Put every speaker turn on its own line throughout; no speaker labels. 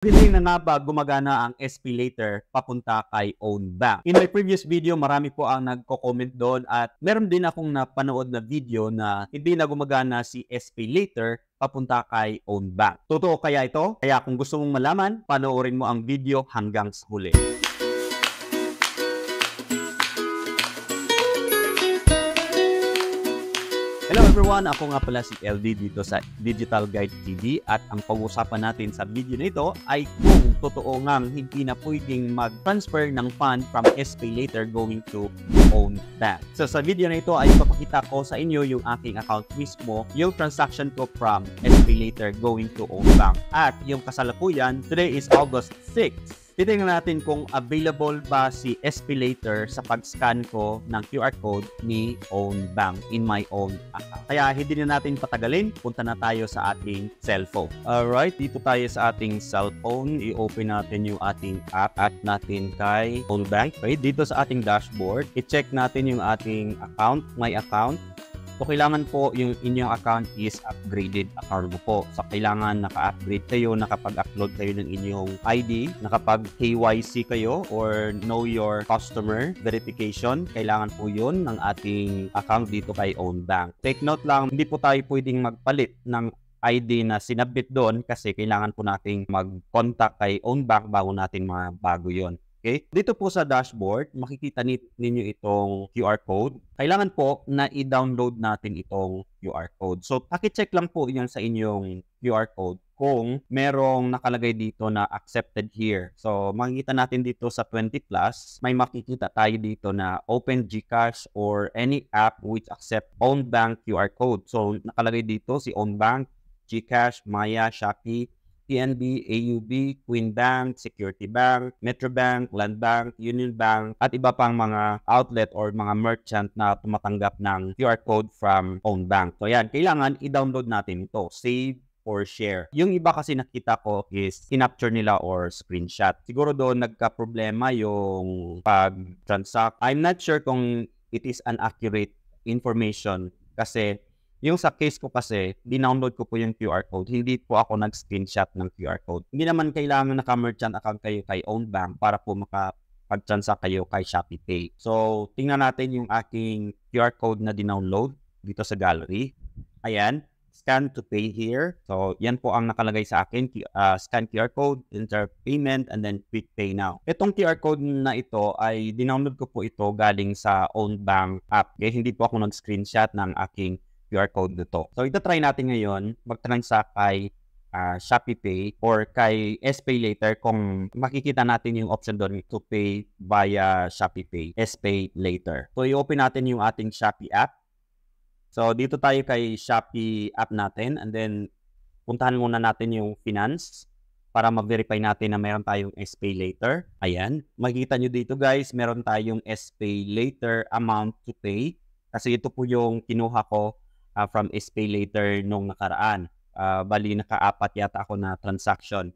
Hindi na nga ba gumagana ang SPayLater papunta kay Own Bank? In my previous video, marami po ang nagko-comment doon at meron din akong napanood na video na hindi na gumagana si SPayLater papunta kay Own Bank. Totoo kaya ito? Kaya kung gusto mong malaman, panoorin mo ang video hanggang sa huli. Hello everyone! Ako nga pala si LD dito sa Digital Guide TV at ang pag-uusapan natin sa video na ito ay kung totoo ngang hindi na pwedeng mag-transfer ng fund from SPayLater going to Own Bank. So sa video na ito ay ipapakita ko sa inyo yung aking account mismo, yung transaction ko from SPayLater going to Own Bank. At yung kasalukuyan, today is August 6. Titingnan natin kung available ba si SPayLater sa pag-scan ko ng QR code ni Own Bank in my own account. Kaya hindi na natin patagalin, punta na tayo sa ating cellphone. Alright, dito tayo sa ating cellphone. I-open natin yung ating app at natin kay Own Bank. Okay, dito sa ating dashboard, i-check natin yung ating account, my account. So, kailangan po yung inyong account is upgraded account mo po. So, kailangan naka-upgrade kayo, nakapag-upload kayo ng inyong ID, nakapag-KYC kayo or Know Your Customer Verification. Kailangan po yun ng ating account dito kay Own Bank. Take note lang, hindi po tayo pwedeng magpalit ng ID na sinabit doon kasi kailangan po nating mag-contact kay Own Bank bago natin mabago yon. Okay? Dito po sa dashboard, makikita ninyo itong QR code. Kailangan po na i-download natin itong QR code. So, paki-check lang po yan sa inyong QR code kung merong nakalagay dito na accepted here. So, makikita natin dito sa 20+, may makikita tayo dito na Open GCash or any app which accept Own Bank QR code. So, nakalagay dito si Own Bank, GCash, Maya, Shopee, PNB, AUB, Queen Bank, Security Bank, Metro Bank, Land Bank, Union Bank, at iba pang mga outlet or mga merchant na tumatanggap ng QR code from Own Bank. So yan, kailangan i-download natin ito. Save or share. Yung iba kasi nakita ko is kinapture nila or screenshot. Siguro doon nagka-problema yung pag-transact. I'm not sure kung it is an accurate information kasi yung sa case ko kasi, dinownload ko po yung QR code. Hindi po ako nag-screenshot ng QR code. Hindi naman kailangan naka-merchant account kayo kay Own Bank para po makapag-transact kayo kay Shopee Pay. So, tingnan natin yung aking QR code na dinownload dito sa gallery. Ayan, scan to pay here. So, yan po ang nakalagay sa akin. Scan QR code, enter payment, and then quick pay now. Itong QR code na ito ay dinownload ko po ito galing sa Own Bank app. Okay, hindi po ako nag-screenshot ng aking QR code nito. So, ito try natin ngayon mag-transact kay Shopee Pay or kay SPayLater kung makikita natin yung option doon to pay via Shopee Pay, SPayLater. So, i-open natin yung ating Shopee app. So, dito tayo kay Shopee app natin and then puntahan muna natin yung finance para ma-verify natin na meron tayong SPayLater. Ayan. Makikita nyo dito guys, meron tayong SPayLater amount to pay kasi ito po yung kinuha ko from SPayLater nung nakaraan. Bali, naka-apat yata ako na transaction.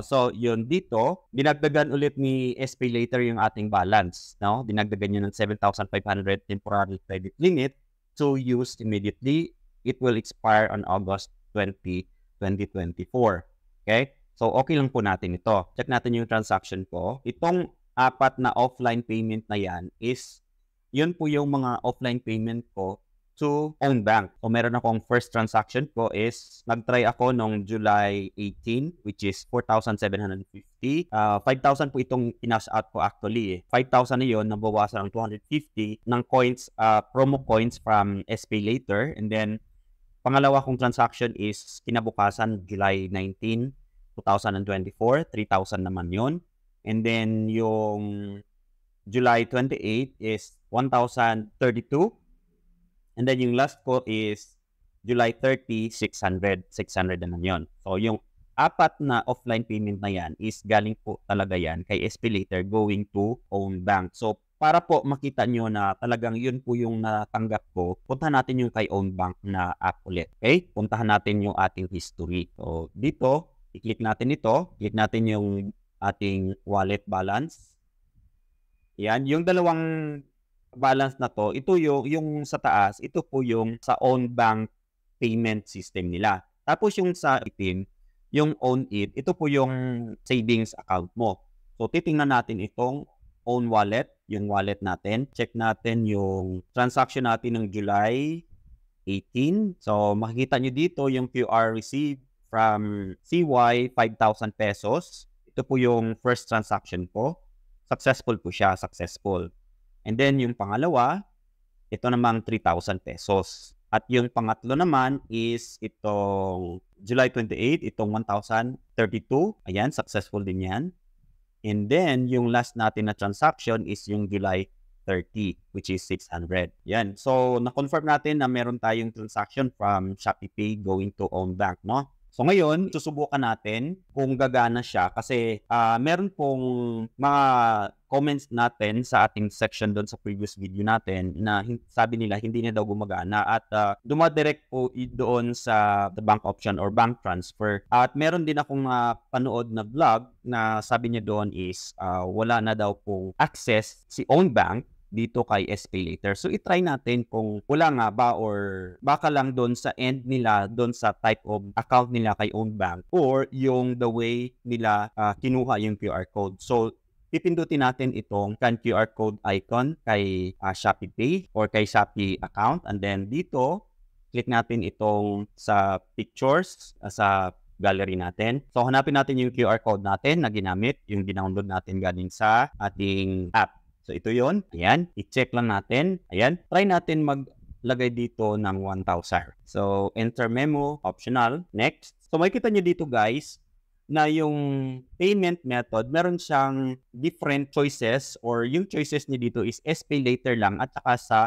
So, yun dito, dinagdagan ulit ni SPayLater yung ating balance. No? Dinagdagan yun ng 7,500 temporary credit limit to use immediately. It will expire on August 20, 2024. Okay? So, okay lang po natin ito. Check natin yung transaction ko. Itong apat na offline payment na yan is, yun po yung mga offline payment ko to Own Bank. So, meron akong first transaction ko is, nag-try ako noong July 18, which is 4,750. 5,000 po itong kinash out ko actually. 5,000 na yun, nabawasan ng 250 ng coins, promo coins from SPayLater. And then, pangalawa kong transaction is, kinabukasan, July 19, 2024. 3,000 naman yun. And then, yung July 28 is 1,032. And then yung last ko is July 30, 600. 600 naman yun. So yung apat na offline payment na yan is galing po talaga yan kay SPayLater going to Own Bank. So para po makita nyo na talagang yun po yung natanggap ko, puntahan natin yung kay Own Bank na app ulit. Okay? Puntahan natin yung ating history. So dito, i-click natin ito. Click natin yung ating wallet balance. Yan. Yung dalawang balance na to, ito yung sa taas, ito po yung sa Own Bank payment system nila. Tapos yung sa itim, yung Own It, ito po yung savings account mo. So, titingnan natin itong Own Wallet, yung wallet natin. Check natin yung transaction natin ng July 18. So, makikita nyo dito yung QR received from CY 5,000 pesos. Ito po yung first transaction ko. Successful po siya, successful. And then yung pangalawa, ito namang 3,000 pesos. At yung pangatlo naman is itong July 28, itong 1,032. Ayan, successful din yan. And then, yung last natin na transaction is yung July 30, which is 600. Yan. So, na-confirm natin na meron tayong transaction from ShopeePay going to Own Bank, no? So, ngayon, susubukan natin kung gagana siya kasi meron pong mga comments natin sa ating section doon sa previous video natin na sabi nila hindi na daw gumagana at dumadirect po doon sa the bank option or bank transfer. At meron din akong panood na vlog na sabi niya doon is wala na daw pong access si Own Bank dito kay SPayLater. So, itry natin kung wala nga ba or baka lang doon sa end nila, doon sa type of account nila kay Own Bank or yung the way nila kinuha yung QR code. So, pipindutin natin itong QR code icon kay ShopeePay or kay Shopee account. And then dito, click natin itong sa pictures, sa gallery natin. So, hanapin natin yung QR code natin na ginamit, yung dinownload natin galing sa ating app. So, ito yon. Ayan. I-check lang natin. Ayan. Try natin maglagay dito ng 1,000. So, enter memo, optional. Next. So, makikita nyo dito guys na yung payment method, meron siyang different choices or yung choices niya dito is SPayLater lang at saka sa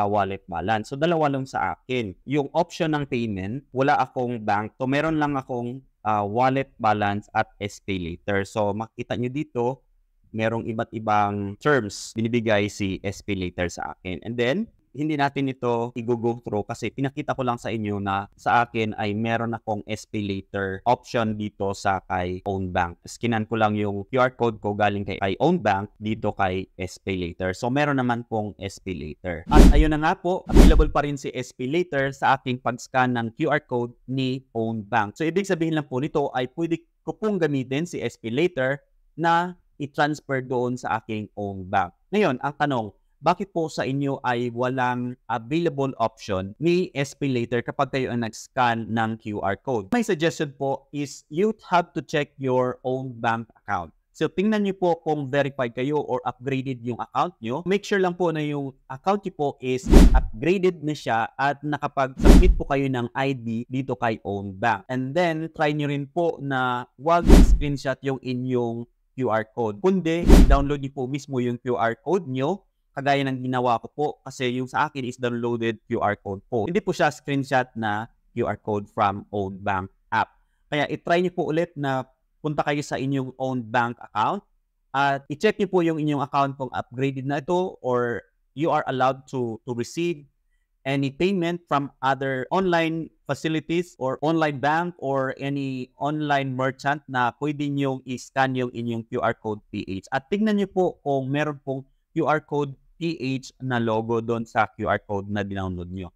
wallet balance. So, dalawa lang sa akin. Yung option ng payment, wala akong bank. So, meron lang akong wallet balance at SPayLater. So, makikita nyo dito, merong iba't ibang terms binibigay si SPayLater sa akin. And then, hindi natin ito i-go through kasi pinakita ko lang sa inyo na sa akin ay meron akong SPayLater option dito sa kay Own Bank. Skinan ko lang yung QR code ko galing kay Own Bank dito kay SPayLater. So, meron naman pong SPayLater. At ayun na nga po, available pa rin si SPayLater sa aking pag-scan ng QR code ni Own Bank. So, ibig sabihin lang po nito ay pwede ko pong gamitin si SPayLater na i-transfer doon sa aking Own Bank. Ngayon, ang tanong, bakit po sa inyo ay walang available option ni SPayLater kapag kayo ang nag-scan ng QR code? My suggestion po is you have to check your Own Bank account. So, tingnan nyo po kung verified kayo or upgraded yung account nyo. Make sure lang po na yung account nyo po is upgraded na siya at nakapag-submit po kayo ng ID dito kay Own Bank. And then, try nyo rin po na wag screenshot yung inyong QR code. Kundi, i-download niyo po mismo yung QR code nyo, kagaya ng ginawa ko po kasi yung sa akin is downloaded QR code po. Hindi po siya screenshot na QR code from Own Bank app. Kaya i-try niyo po ulit na punta kayo sa inyong Own Bank account at i-check niyo po yung inyong account kung upgraded na ito or you are allowed to receive any payment from other online facilities or online bank or any online merchant na pwede nyo i-scan yung inyong QR code PH. At tignan nyo po kung meron pong QR code PH na logo doon sa QR code na dinownload nyo.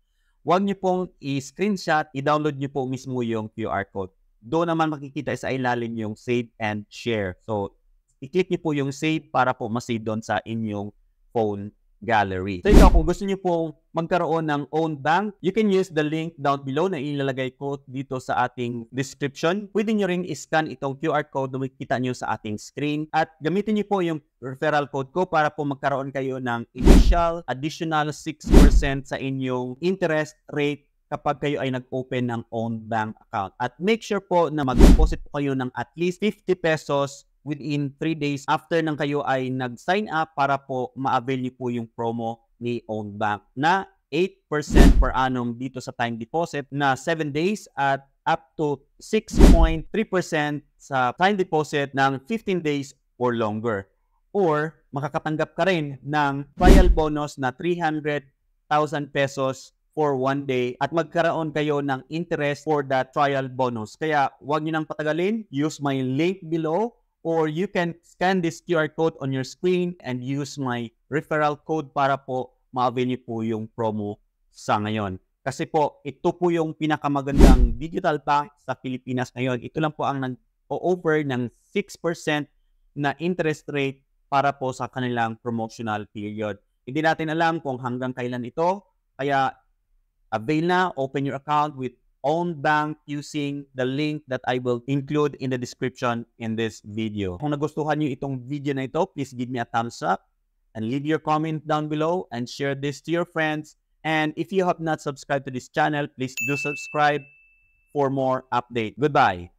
Huwag nyo pong i-screenshot, i-download nyo po mismo yung QR code. Doon naman makikita sa ilalim yung save and share. So, i-click nyo po yung save para po masave doon sa inyong phone gallery. So ikaw, kung gusto niyo pong magkaroon ng Own Bank, you can use the link down below na ilalagay ko dito sa ating description. Pwede nyo rin i-scan itong QR code na makikita nyo sa ating screen at gamitin nyo po yung referral code ko para po magkaroon kayo ng additional 6% sa inyong interest rate kapag kayo ay nag-open ng Own Bank account. At make sure po na mag-deposit po kayo ng at least 50 pesos within 3 days after nang kayo ay nag-sign up para po ma-avail niyo po yung promo ni Own Bank na 8% per annum dito sa time deposit na 7 days at up to 6.3% sa time deposit ng 15 days or longer. Or makakatanggap ka rin ng trial bonus na 300,000 pesos for 1 day at magkaroon kayo ng interest for that trial bonus. Kaya huwag niyo nang patagalin, use my link below or you can scan this QR code on your screen and use my referral code para po ma-avail niyo po yung promo sa ngayon. Kasi po, ito po yung pinakamagandang digital bank sa Pilipinas ngayon. Ito lang po ang nag-o-offer ng 6% na interest rate para po sa kanilang promotional period. Hindi natin alam kung hanggang kailan ito, kaya avail na, open your account with own bank using the link that I will include in the description in this video. Kung nagustuhan nyo itong video na ito, please give me a thumbs up and leave your comment down below and share this to your friends. And if you have not subscribed to this channel, please do subscribe for more update. Goodbye.